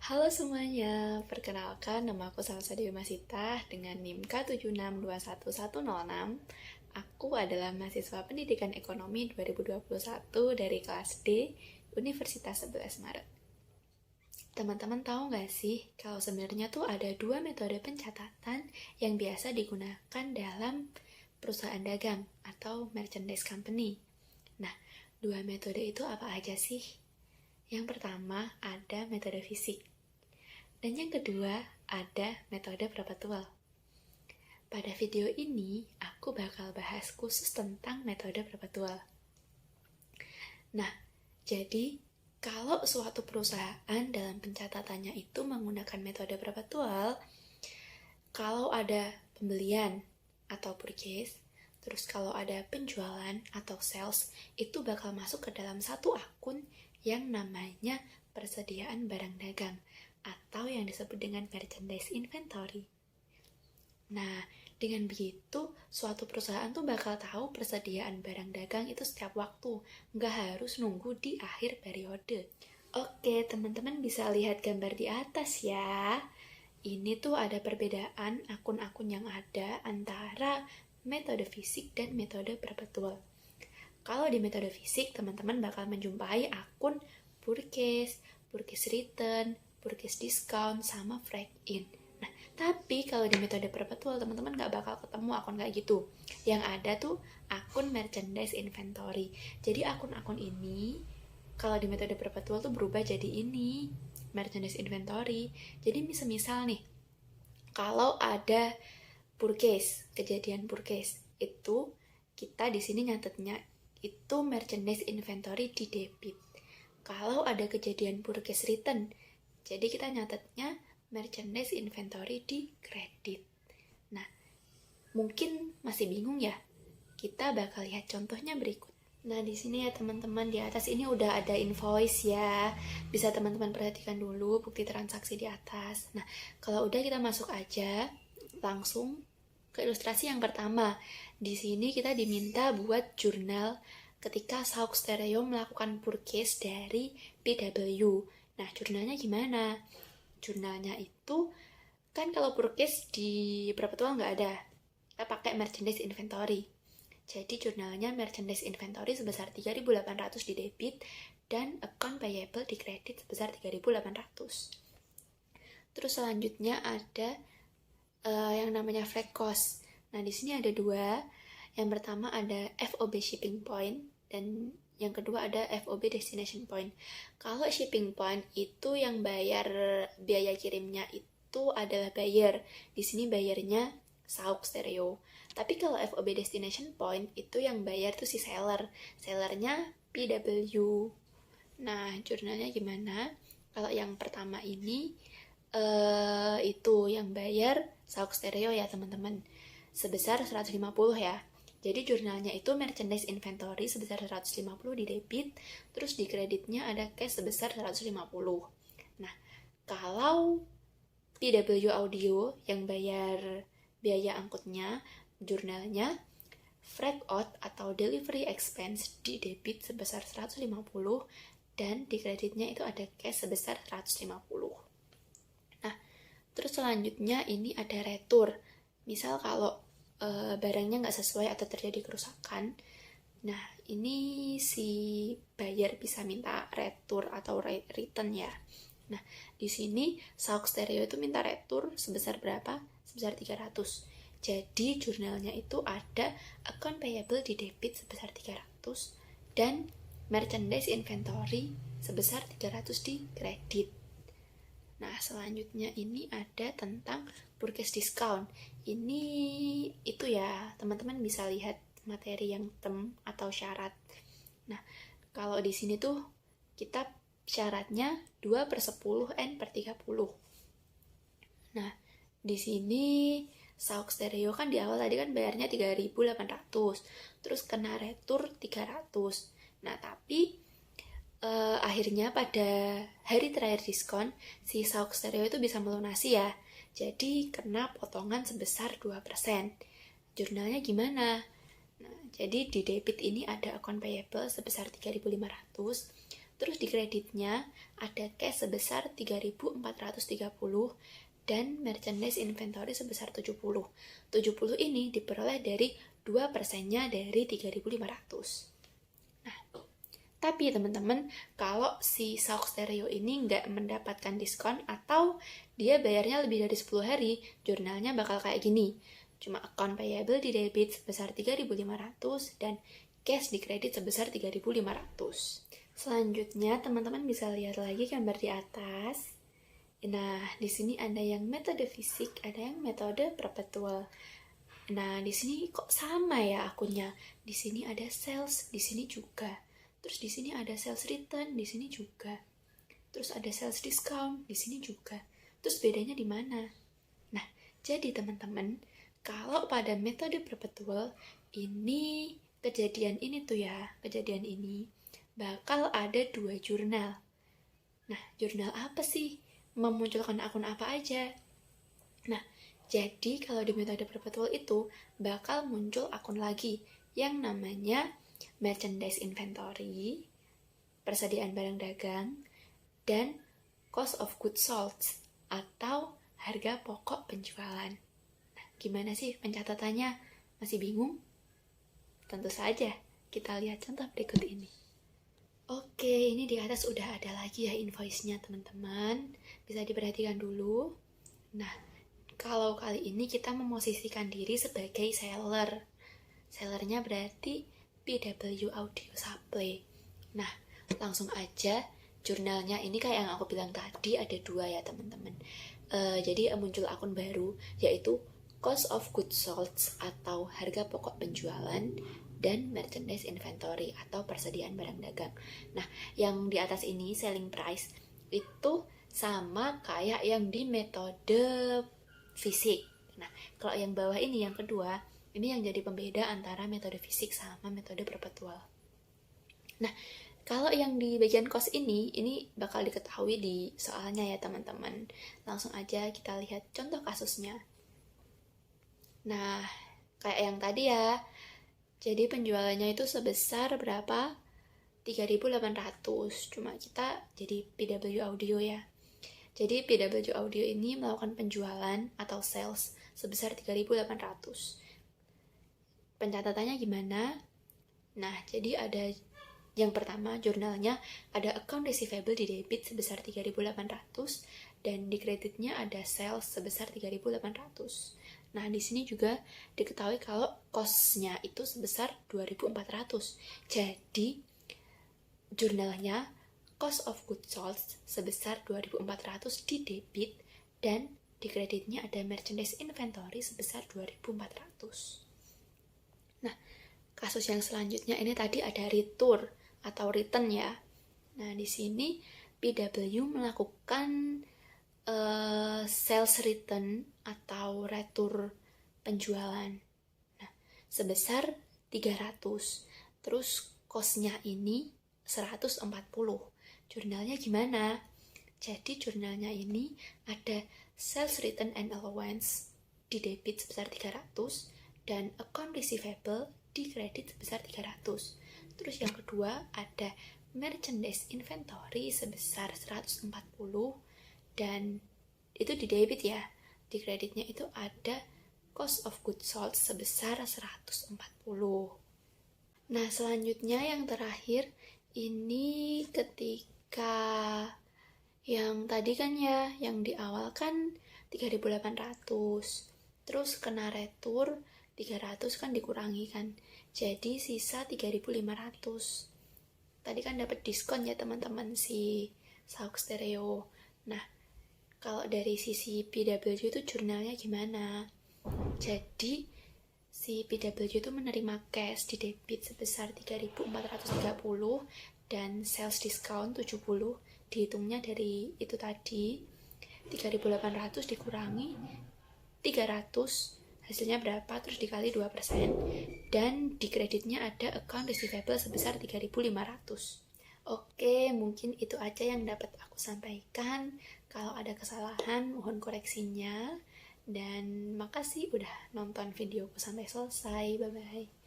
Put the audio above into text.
Halo semuanya, perkenalkan nama aku Salsa Dewi Masita dengan NIM K76211006. Aku adalah mahasiswa Pendidikan Ekonomi 2021 dari kelas D, Universitas 11 Maret. Teman-teman tahu nggak sih kalau sebenarnya tuh ada dua metode pencatatan yang biasa digunakan dalam perusahaan dagang atau merchandise company. Nah, dua metode itu apa aja sih? Yang pertama ada metode fisik. Dan yang kedua, ada metode perpetual. Pada video ini, aku bakal bahas khusus tentang metode perpetual. Nah, jadi kalau suatu perusahaan dalam pencatatannya itu menggunakan metode perpetual, kalau ada pembelian atau purchase, terus kalau ada penjualan atau sales, itu bakal masuk ke dalam satu akun yang namanya persediaan barang dagang atau yang disebut dengan merchandise inventory. Nah, dengan begitu, suatu perusahaan tuh bakal tahu persediaan barang dagang itu setiap waktu, nggak harus nunggu di akhir periode. Oke, teman-teman bisa lihat gambar di atas ya. Ini tuh ada perbedaan akun-akun yang ada antara metode fisik dan metode perpetual. Kalau di metode fisik, teman-teman bakal menjumpai akun purchase, purchase return, purchase discount, sama break in. Nah, tapi kalau di metode perpetual, teman-teman nggak bakal ketemu akun kayak gitu. Yang ada tuh akun merchandise inventory. Jadi akun-akun ini, kalau di metode perpetual tuh berubah jadi ini, merchandise inventory. Jadi misal nih, kalau ada purchase, kejadian purchase, itu kita di sini nyatetnya itu merchandise inventory di debit. Kalau ada kejadian purchase return, jadi kita nyatetnya merchandise inventory di kredit. Nah, mungkin masih bingung ya? Kita bakal lihat contohnya berikut. Nah, di sini ya teman-teman, di atas ini udah ada invoice ya. Bisa teman-teman perhatikan dulu bukti transaksi di atas. Nah, kalau udah kita masuk aja langsung ke ilustrasi yang pertama. Di sini kita diminta buat jurnal ketika Sauk Stereo melakukan purchase dari PW. Nah, jurnalnya gimana? Jurnalnya itu, kan kalau purchase di perpetual nggak ada. Kita pakai merchandise inventory. Jadi jurnalnya merchandise inventory sebesar 3.800 di debit dan account payable di kredit sebesar 3.800. Terus selanjutnya ada yang namanya freight cost. Nah, di sini ada dua. Yang pertama ada FOB shipping point dan yang kedua ada FOB destination point. Kalau shipping point itu yang bayar biaya kirimnya itu adalah buyer. Di sini bayarnya Sauk Stereo. Tapi kalau FOB destination point itu yang bayar tuh si seller. Sellernya PW. Nah, jurnalnya gimana? Kalau yang pertama ini itu yang bayar Sauk Stereo ya teman-teman, sebesar 150 ya. Jadi jurnalnya itu merchandise inventory sebesar 150 di debit, terus di kreditnya ada cash sebesar 150. Nah, kalau PW Audio yang bayar biaya angkutnya, jurnalnya freight out atau delivery expense di debit sebesar 150 dan di kreditnya itu ada cash sebesar 150. Nah, terus selanjutnya ini ada retur. Misal kalau barangnya nggak sesuai atau terjadi kerusakan, nah ini si buyer bisa minta retur atau return ya. Nah, di sini Sauk Stereo itu minta retur sebesar berapa? Sebesar 300. Jadi jurnalnya itu ada account payable di debit sebesar 300 dan merchandise inventory sebesar 300 di kredit. Nah, selanjutnya ini ada tentang purchase discount. Ini itu ya, teman-teman bisa lihat materi yang term atau syarat. Nah, kalau di sini tuh kita syaratnya 2/10 N per 30. Nah, di sini Sauk Stereo kan di awal tadi kan bayarnya 3.800, terus kena retur 300. Nah, tapi akhirnya pada hari terakhir diskon, si Sauk Stereo itu bisa melunasi ya. Jadi kena potongan sebesar 2%. Jurnalnya gimana? Nah, jadi di debit ini ada account payable sebesar 3.500, Terus di kreditnya ada cash sebesar 3.430 dan merchandise inventory sebesar 70. 70 ini diperoleh dari 2%-nya dari 3.500. Nah, tapi teman-teman, kalau si Sauk Stereo ini nggak mendapatkan diskon atau dia bayarnya lebih dari 10 hari, jurnalnya bakal kayak gini. Cuma account payable di debit sebesar 3.500 dan cash di kredit sebesar 3.500. Selanjutnya, teman-teman bisa lihat lagi gambar di atas. Nah, di sini ada yang metode fisik, ada yang metode perpetual. Nah, di sini kok sama ya akunnya? Di sini ada sales, di sini juga. Terus di sini ada sales return, di sini juga. Terus ada sales discount, di sini juga. Terus bedanya di mana? Nah, jadi teman-teman, kalau pada metode perpetual, ini kejadian ini tuh ya, kejadian ini bakal ada 2 jurnal. Nah, jurnal apa sih? Memunculkan akun apa aja? Nah, jadi kalau di metode perpetual itu bakal muncul akun lagi yang namanya merchandise inventory, persediaan barang dagang, dan cost of goods sold atau harga pokok penjualan. Nah, gimana sih pencatatannya? Masih bingung? Tentu saja, kita lihat contoh berikut ini. Oke, ini di atas udah ada lagi ya invoice-nya teman-teman. Bisa diperhatikan dulu. Nah, kalau kali ini kita memosisikan diri sebagai seller. Sellernya berarti PW Audio Supply. Nah, langsung aja jurnalnya ini kayak yang aku bilang tadi ada 2 ya teman-teman. Jadi muncul akun baru yaitu cost of goods sold atau harga pokok penjualan dan merchandise inventory atau persediaan barang dagang. Nah, yang di atas ini selling price itu sama kayak yang di metode fisik. Nah, kalau yang bawah ini yang kedua, ini yang jadi pembeda antara metode fisik sama metode perpetual. Nah, kalau yang di bagian cost ini bakal diketahui di soalnya ya teman-teman. Langsung aja kita lihat contoh kasusnya. Nah, kayak yang tadi ya. Jadi penjualannya itu sebesar berapa? 3.800. Cuma kita jadi PW Audio ya. Jadi PW Audio ini melakukan penjualan atau sales sebesar 3.800. Pencatatannya gimana? Nah, jadi ada yang pertama, jurnalnya ada account receivable di debit sebesar 3.800 dan di kreditnya ada sales sebesar 3.800. Nah, di sini juga diketahui kalau cost-nya itu sebesar 2.400. Jadi, jurnalnya cost of goods sold sebesar 2.400 di debit dan di kreditnya ada merchandise inventory sebesar 2.400. Nah, kasus yang selanjutnya ini tadi ada return atau return ya. Nah, di sini PW melakukan sales return atau retur penjualan. Nah, sebesar 300. Terus cost-nya ini 140. Jurnalnya gimana? Jadi jurnalnya ini ada sales return and allowance di debit sebesar 300 dan account receivable di kredit sebesar 300. Terus yang kedua ada merchandise inventory sebesar 140 dan itu di debit ya. Di kreditnya itu ada cost of goods sold sebesar 140. Nah, selanjutnya yang terakhir ini ketika yang tadi kan ya, yang di awal kan 3.800. Terus kena retur 300 kan dikurangi kan. Jadi sisa 3.500. Tadi kan dapat diskon ya teman-teman si Sauk Stereo. Nah, kalau dari sisi PW itu jurnalnya gimana? Jadi si PW itu menerima cash di debit sebesar 3.430 dan sales discount 70. Dihitungnya dari itu tadi 3.800 dikurangi 300, hasilnya berapa, terus dikali 2%, dan di kreditnya ada account receivable sebesar 3.500. Oke, mungkin itu aja yang dapat aku sampaikan. Kalau ada kesalahan, mohon koreksinya. Dan makasih udah nonton videoku sampai selesai. Bye-bye.